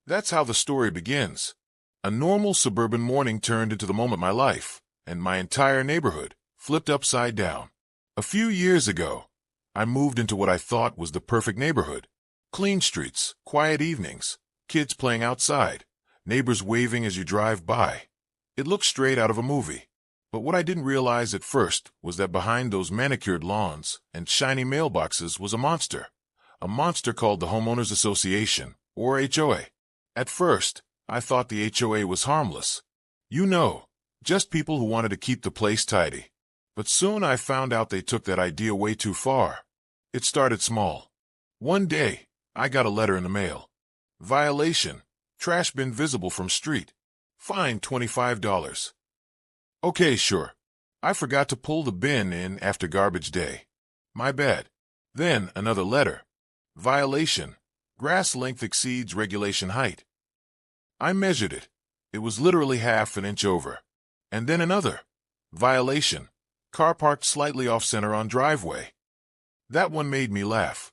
That's how the story begins. A normal suburban morning turned into the moment my life, and my entire neighborhood, flipped upside down. A few years ago, I moved into what I thought was the perfect neighborhood. Clean streets, quiet evenings, kids playing outside, neighbors waving as you drive by. It looked straight out of a movie. But what I didn't realize at first was that behind those manicured lawns and shiny mailboxes was a monster. A monster called the Homeowners Association, or HOA. At first, I thought the HOA was harmless. You know, just people who wanted to keep the place tidy. But soon I found out they took that idea way too far. It started small. One day, I got a letter in the mail. Violation. Trash bin visible from street. Fine $25. Okay, sure. I forgot to pull the bin in after garbage day. My bad. Then another letter. Violation. Grass length exceeds regulation height. I measured it. It was literally half an inch over. And then another. Violation. Car parked slightly off-center on driveway. That one made me laugh.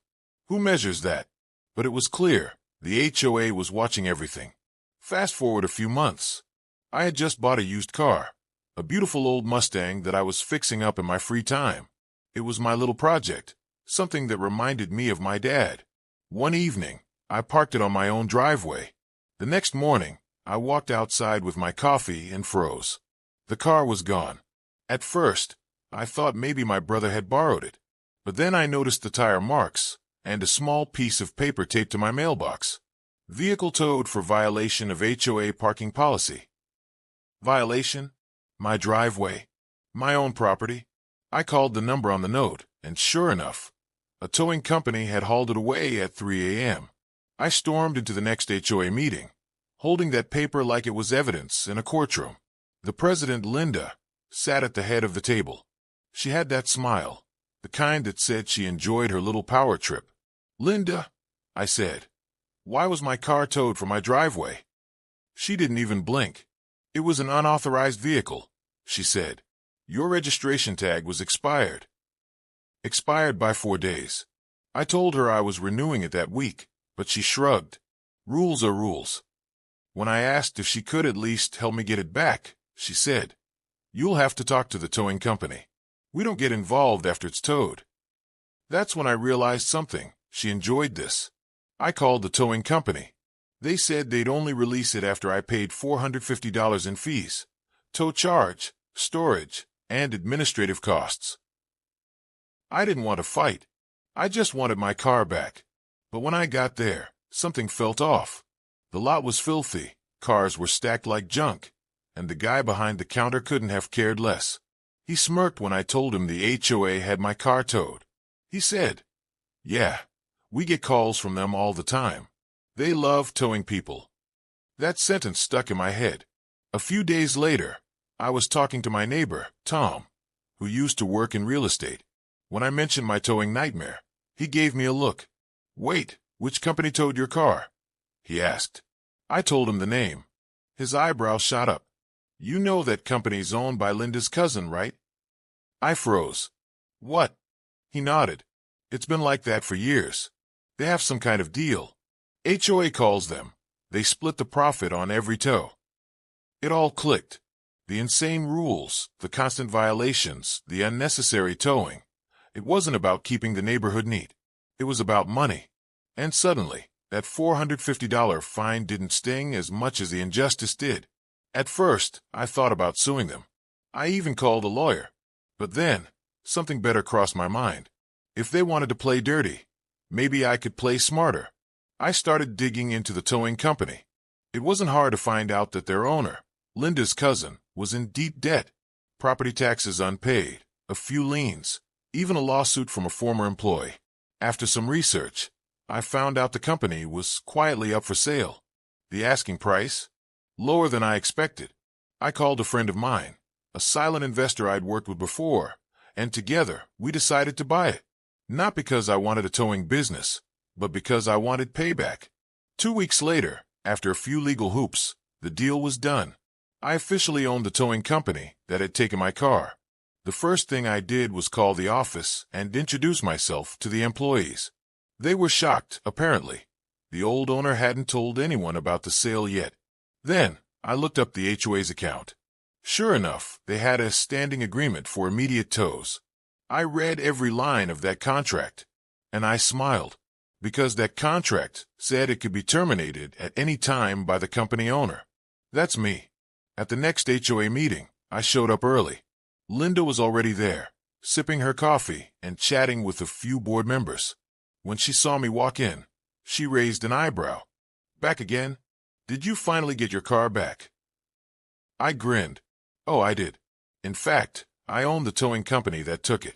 Who measures that? But it was clear. The HOA was watching everything. Fast forward a few months. I had just bought a used car. A beautiful old Mustang that I was fixing up in my free time. It was my little project. Something that reminded me of my dad. One evening, I parked it on my own driveway. The next morning, I walked outside with my coffee and froze. The car was gone. At first, I thought maybe my brother had borrowed it. But then I noticed the tire marks and a small piece of paper taped to my mailbox. Vehicle towed for violation of HOA parking policy. Violation? My driveway? My own property? I called the number on the note, and sure enough, a towing company had hauled it away at 3 a.m. I stormed into the next HOA meeting, holding that paper like it was evidence in a courtroom. The president, Linda, sat at the head of the table. She had that smile, the kind that said she enjoyed her little power trip. Linda, I said, why was my car towed from my driveway? She didn't even blink. It was an unauthorized vehicle, she said. Your registration tag was expired. Expired by 4 days. I told her I was renewing it that week, but she shrugged. Rules are rules. When I asked if she could at least help me get it back, she said, you'll have to talk to the towing company. We don't get involved after it's towed. That's when I realized something. She enjoyed this. I called the towing company. They said they'd only release it after I paid $450 in fees, tow charge, storage, and administrative costs. I didn't want to fight. I just wanted my car back. But when I got there, something felt off. The lot was filthy, cars were stacked like junk, and the guy behind the counter couldn't have cared less. He smirked when I told him the HOA had my car towed. He said, yeah, we get calls from them all the time. They love towing people. That sentence stuck in my head. A few days later, I was talking to my neighbor, Tom, who used to work in real estate. When I mentioned my towing nightmare, he gave me a look. Wait, which company towed your car? He asked. I told him the name. His eyebrows shot up. You know that company's owned by Linda's cousin, right? I froze. What? He nodded. It's been like that for years. They have some kind of deal. HOA calls them. They split the profit on every tow. It all clicked. The insane rules, the constant violations, the unnecessary towing. It wasn't about keeping the neighborhood neat. It was about money. And suddenly, that $450 fine didn't sting as much as the injustice did. At first, I thought about suing them. I even called a lawyer. But then, something better crossed my mind. If they wanted to play dirty, maybe I could play smarter. I started digging into the towing company. It wasn't hard to find out that their owner, Linda's cousin, was in deep debt. Property taxes unpaid, a few liens, even a lawsuit from a former employee. After some research, I found out the company was quietly up for sale. The asking price? Lower than I expected. I called a friend of mine, a silent investor I'd worked with before, and together we decided to buy it. Not because I wanted a towing business, but because I wanted payback. 2 weeks later, after a few legal hoops, the deal was done. I officially owned the towing company that had taken my car. The first thing I did was call the office and introduce myself to the employees. They were shocked, apparently. The old owner hadn't told anyone about the sale yet. Then, I looked up the HOA's account. Sure enough, they had a standing agreement for immediate tows. I read every line of that contract, and I smiled, because that contract said it could be terminated at any time by the company owner. That's me. At the next HOA meeting, I showed up early. Linda was already there, sipping her coffee and chatting with a few board members. When she saw me walk in, she raised an eyebrow. Back again? Did you finally get your car back? I grinned. Oh, I did. In fact, I own the towing company that took it.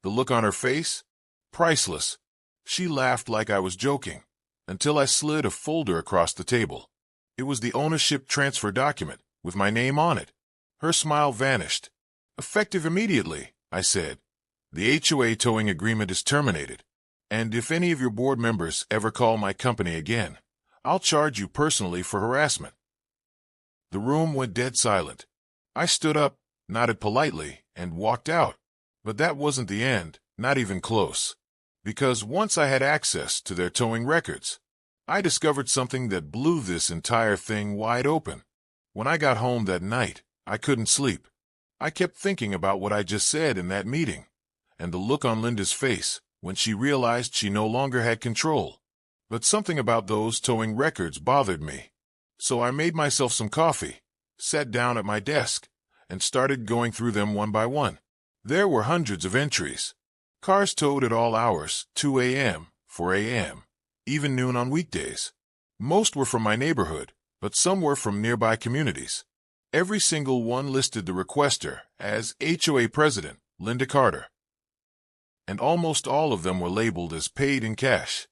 The look on her face? Priceless. She laughed like I was joking, until I slid a folder across the table. It was the ownership transfer document, with my name on it. Her smile vanished. Effective immediately, I said. The HOA towing agreement is terminated, and if any of your board members ever call my company again, I'll charge you personally for harassment. The room went dead silent. I stood up, nodded politely, and walked out. But that wasn't the end, not even close. Because once I had access to their towing records, I discovered something that blew this entire thing wide open. When I got home that night, I couldn't sleep. I kept thinking about what I just said in that meeting, and the look on Linda's face when she realized she no longer had control. But something about those towing records bothered me. So I made myself some coffee, sat down at my desk, and started going through them one by one. There were hundreds of entries. Cars towed at all hours, 2 a.m., 4 a.m., even noon on weekdays. Most were from my neighborhood, but some were from nearby communities. Every single one listed the requester as HOA President Linda Carter. And almost all of them were labeled as paid in cash.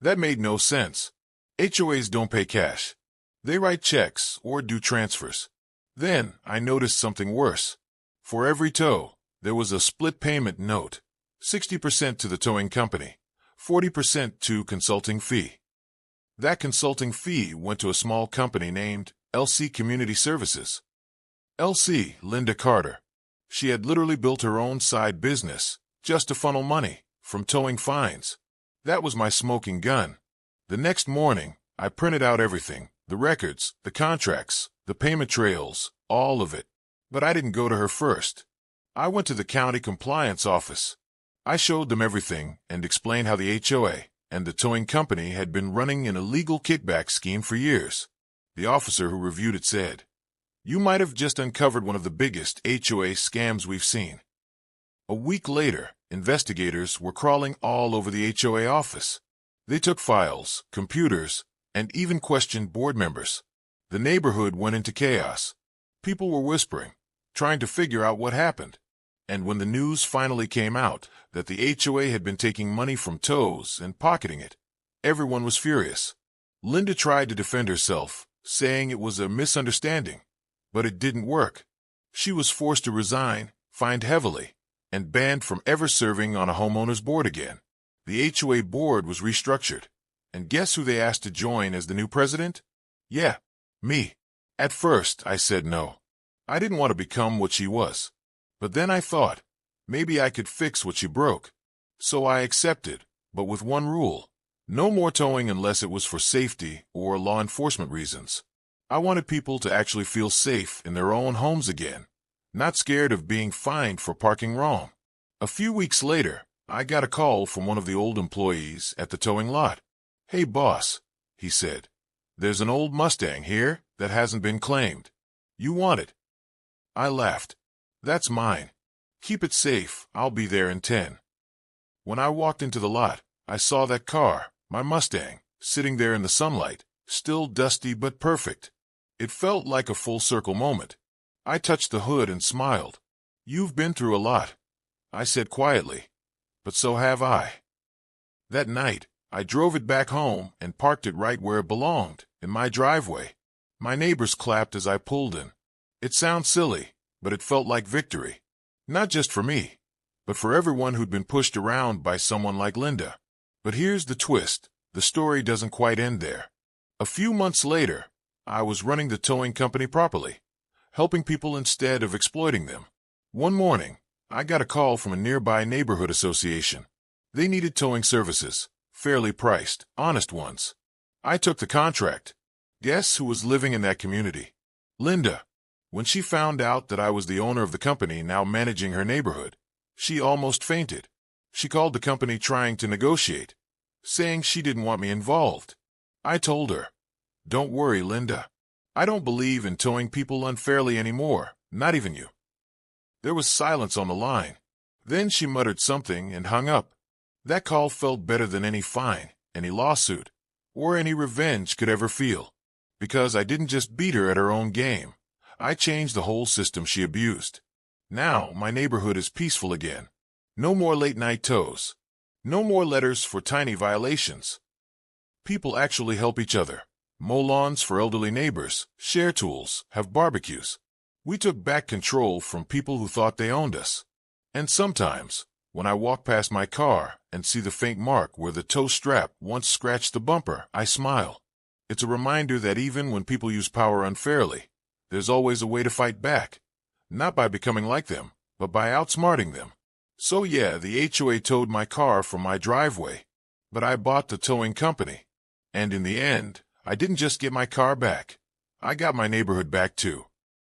That made no sense. HOAs don't pay cash. They write checks or do transfers. Then I noticed something worse. For every tow, there was a split payment note, 60% to the towing company, 40% to consulting fee. That consulting fee went to a small company named LC Community Services. LC, Linda Carter. She had literally built her own side business just to funnel money from towing fines. That was my smoking gun. The next morning, I printed out everything, the records, the contracts, the payment trails, all of it. But I didn't go to her first. I went to the county compliance office. I showed them everything and explained how the HOA and the towing company had been running an illegal kickback scheme for years. The officer who reviewed it said, "You might have just uncovered one of the biggest HOA scams we've seen." A week later, investigators were crawling all over the HOA office. They took files, computers, and even questioned board members. The neighborhood went into chaos. People were whispering, trying to figure out what happened. And when the news finally came out that the HOA had been taking money from tows and pocketing it, everyone was furious. Linda tried to defend herself, saying it was a misunderstanding, but it didn't work. She was forced to resign, fined heavily, and banned from ever serving on a homeowner's board again. The HOA board was restructured, and guess who they asked to join as the new president? Yeah, me. At first, I said no. I didn't want to become what she was. But then I thought, maybe I could fix what she broke. So I accepted, but with one rule. No more towing unless it was for safety or law enforcement reasons. I wanted people to actually feel safe in their own homes again, not scared of being fined for parking wrong. A few weeks later, I got a call from one of the old employees at the towing lot. "Hey boss," he said, "there's an old Mustang here that hasn't been claimed. You want it?" I laughed. "That's mine. Keep it safe, I'll be there in 10. When I walked into the lot, I saw that car, my Mustang, sitting there in the sunlight, still dusty but perfect. It felt like a full-circle moment. I touched the hood and smiled. "You've been through a lot," I said quietly, "but so have I." That night, I drove it back home and parked it right where it belonged, in my driveway. My neighbors clapped as I pulled in. It sounds silly, but it felt like victory. Not just for me, but for everyone who'd been pushed around by someone like Linda. But here's the twist. The story doesn't quite end there. A few months later, I was running the towing company properly, helping people instead of exploiting them. One morning, I got a call from a nearby neighborhood association. They needed towing services, fairly priced, honest ones. I took the contract. Guess who was living in that community? Linda. When she found out that I was the owner of the company now managing her neighborhood, she almost fainted. She called the company trying to negotiate, saying she didn't want me involved. I told her, "Don't worry, Linda. I don't believe in towing people unfairly anymore, not even you." There was silence on the line. Then she muttered something and hung up. That call felt better than any fine, any lawsuit, or any revenge could ever feel. Because I didn't just beat her at her own game. I changed the whole system she abused. Now my neighborhood is peaceful again. No more late-night tows. No more letters for tiny violations. People actually help each other. Mow lawns for elderly neighbors, share tools, have barbecues. We took back control from people who thought they owned us. And sometimes, when I walk past my car and see the faint mark where the tow strap once scratched the bumper, I smile. It's a reminder that even when people use power unfairly, there's always a way to fight back. Not by becoming like them, but by outsmarting them. So yeah, the HOA towed my car from my driveway, but I bought the towing company. And in the end, I didn't just get my car back. I got my neighborhood back too.